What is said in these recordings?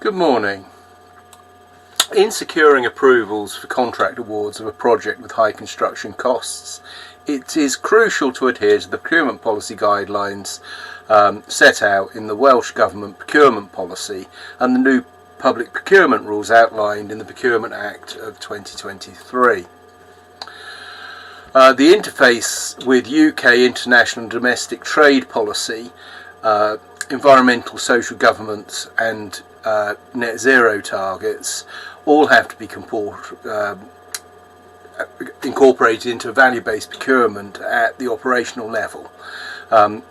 Good morning. In securing approvals for contract awards of a project with high construction costs, it is crucial to adhere to the procurement policy guidelines set out in the Welsh Government procurement policy and the new public procurement rules outlined in the Procurement Act of 2023. The interface with UK international and domestic trade policy, environmental, social governance and net zero targets all have to be incorporated into value-based procurement at the operational level,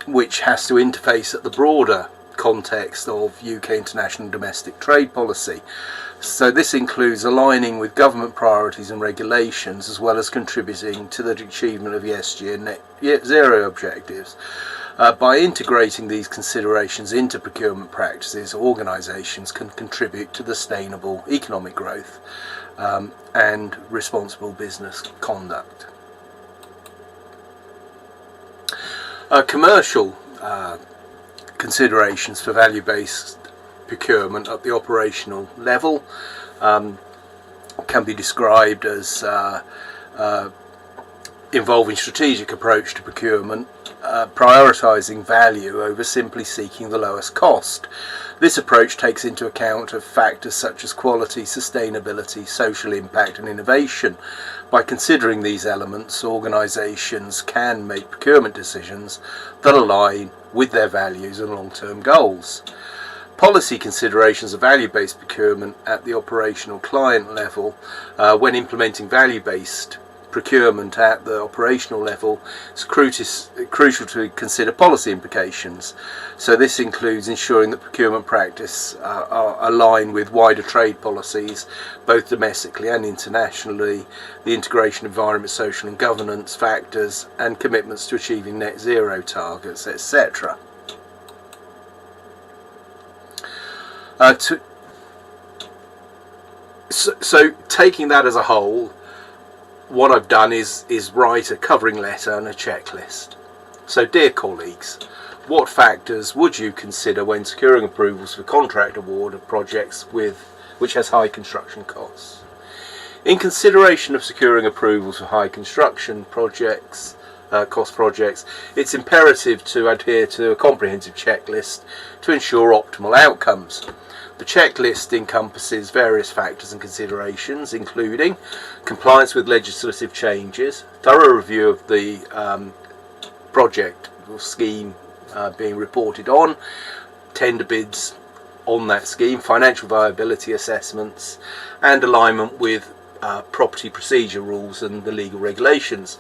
which has to interface at the broader context of UK international and domestic trade policy. So this includes aligning with government priorities and regulations, as well as contributing to the achievement of ESG and net zero objectives. By integrating these considerations into procurement practices, organisations can contribute to sustainable economic growth and responsible business conduct. Commercial considerations for value-based procurement at the operational level can be described as involving strategic approach to procurement, prioritising value over simply seeking the lowest cost. This approach takes into account of factors such as quality, sustainability, social impact and innovation. By considering these elements, organisations can make procurement decisions that align with their values and long-term goals. Policy considerations of value-based procurement at the operational client level. When implementing value-based procurement at the operational level, it's crucial to consider policy implications. So this includes ensuring that procurement practice are aligned with wider trade policies, both domestically and internationally, the integration of environment, social and governance factors, and commitments to achieving net zero targets, etc. So taking that as a whole, what I've done is write a covering letter and a checklist. So dear colleagues, what factors would you consider when securing approvals for contract award of projects which has high construction costs? In consideration of securing approvals for high construction projects, cost projects, it's imperative to adhere to a comprehensive checklist to ensure optimal outcomes. The checklist encompasses various factors and considerations, including compliance with legislative changes, thorough review of the project or scheme being reported on, tender bids on that scheme, financial viability assessments, and alignment with property procedure rules and the legal regulations.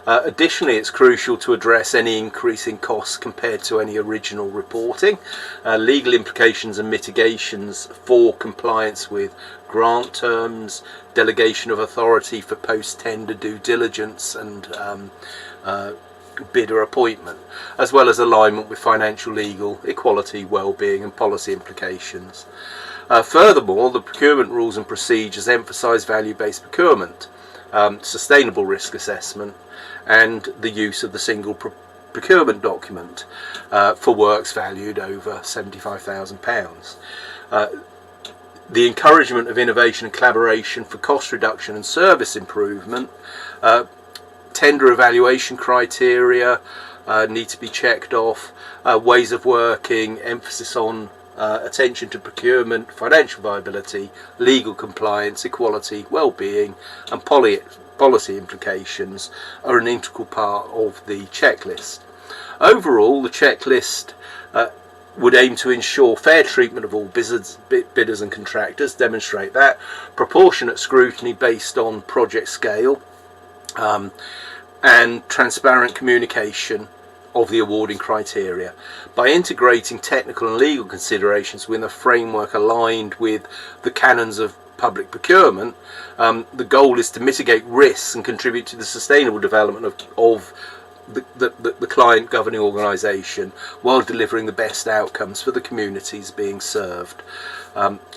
Additionally, it's crucial to address any increase in costs compared to any original reporting, legal implications and mitigations for compliance with grant terms, delegation of authority for post-tender due diligence and bidder appointment, as well as alignment with financial, legal, equality, well-being and policy implications. Furthermore, the procurement rules and procedures emphasise value-based procurement, sustainable risk assessment, and the use of the single procurement document for works valued over £75,000. The encouragement of innovation and collaboration for cost reduction and service improvement. Tender evaluation criteria need to be checked off. Ways of working, emphasis on attention to procurement, financial viability, legal compliance, equality, well-being and policy implications are an integral part of the checklist. Overall, the checklist would aim to ensure fair treatment of all bidders and contractors, demonstrate that, proportionate scrutiny based on project scale, and transparent communication of the awarding criteria. By integrating technical and legal considerations within a framework aligned with the canons of public procurement, the goal is to mitigate risks and contribute to the sustainable development of the client governing organisation while delivering the best outcomes for the communities being served.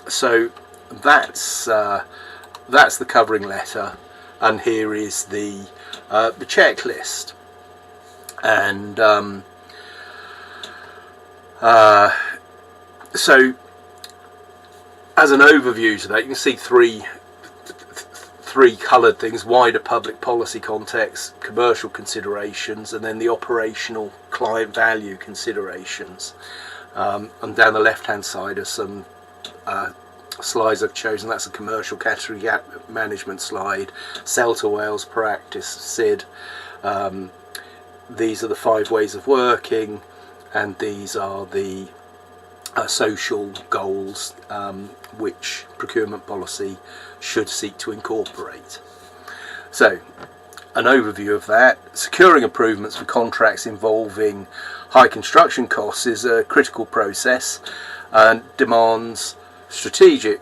So that's the covering letter, and here is the checklist. And so as an overview to that, you can see three coloured things: wider public policy context, commercial considerations, and then the operational client value considerations. And down the left hand side are some slides I've chosen. That's a commercial category gap management slide, sell to Wales practice, SID. These are the 5 ways of working, and these are the social goals which procurement policy should seek to incorporate. So, an overview of that: securing improvements for contracts involving high construction costs is a critical process and demands strategic,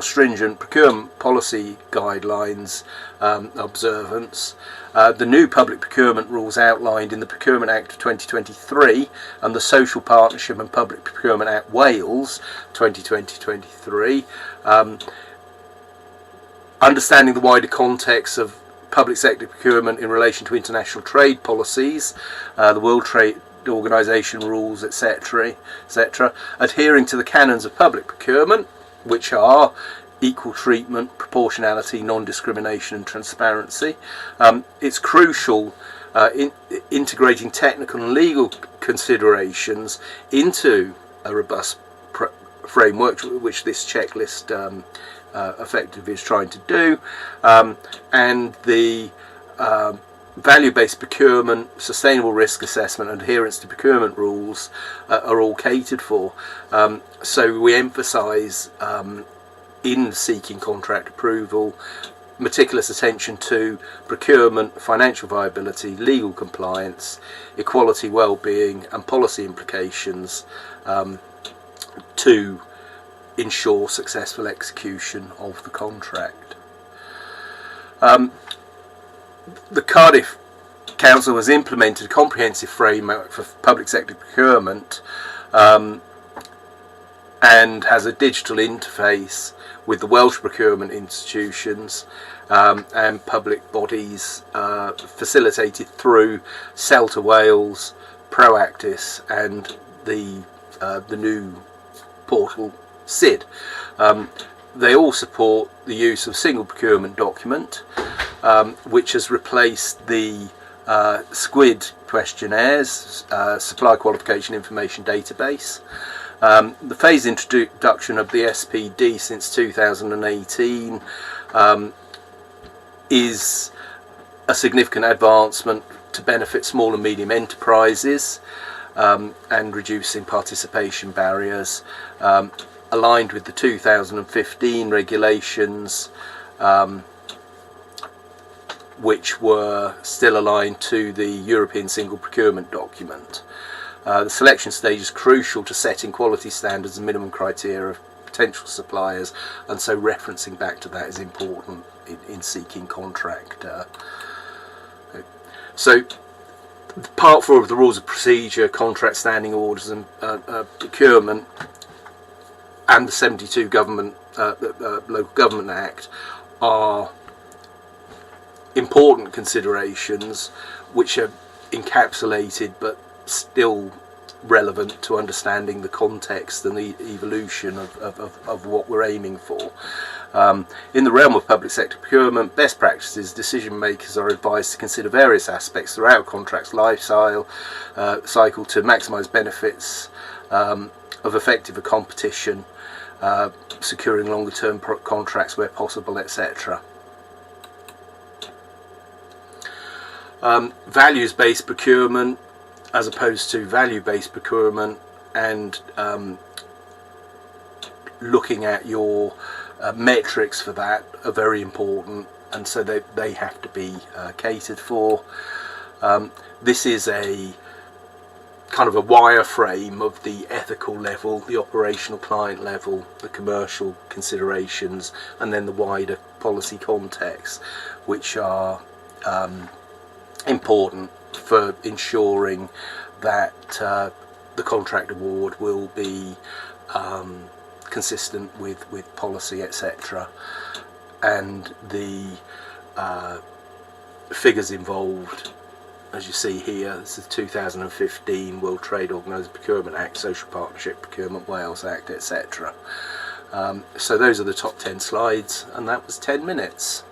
stringent procurement policy guidelines observance. The new public procurement rules outlined in the Procurement Act of 2023 and the Social Partnership and Public Procurement Act Wales 2023, understanding the wider context of public sector procurement in relation to international trade policies, the World Trade Organization rules, etc., adhering to the canons of public procurement, which are equal treatment, proportionality, non-discrimination and transparency. It's crucial in integrating technical and legal considerations into a robust framework, which this checklist effectively is trying to do, and the value-based procurement, sustainable risk assessment, adherence to procurement rules are all catered for. So we emphasise in seeking contract approval meticulous attention to procurement, financial viability, legal compliance, equality, well-being and policy implications to ensure successful execution of the contract. The Cardiff Council has implemented a comprehensive framework for public sector procurement and has a digital interface with the Welsh procurement institutions and public bodies facilitated through Sell to Wales, Proactis and the new portal SID. They all support the use of single procurement document, which has replaced the SQUID questionnaires, Supply Qualification Information Database. The phased introduction of the SPD since 2018 is a significant advancement to benefit small and medium enterprises and reducing participation barriers, aligned with the 2015 regulations, which were still aligned to the European Single Procurement Document. The selection stage is crucial to setting quality standards and minimum criteria of potential suppliers, and so referencing back to that is important in seeking contract. So part 4 of the rules of procedure, contract standing orders and procurement, and the 72 Local Government Act are important considerations which are encapsulated but still relevant to understanding the context and the evolution of what we're aiming for. In the realm of public sector procurement, best practices, decision makers are advised to consider various aspects throughout contract's life cycle to maximise benefits of effective competition, securing longer term contracts where possible, etc. Values-based procurement as opposed to value-based procurement, and looking at your metrics for that are very important, and so they have to be catered for. This is a kind of a wireframe of the ethical level, the operational client level, the commercial considerations, and then the wider policy context, which are important for ensuring that the contract award will be consistent with policy, etc. And the figures involved, as you see here, this is 2015 World Trade Organization Procurement Act, Social Partnership Procurement Wales Act, etc. So those are the top 10 slides, and that was 10 minutes.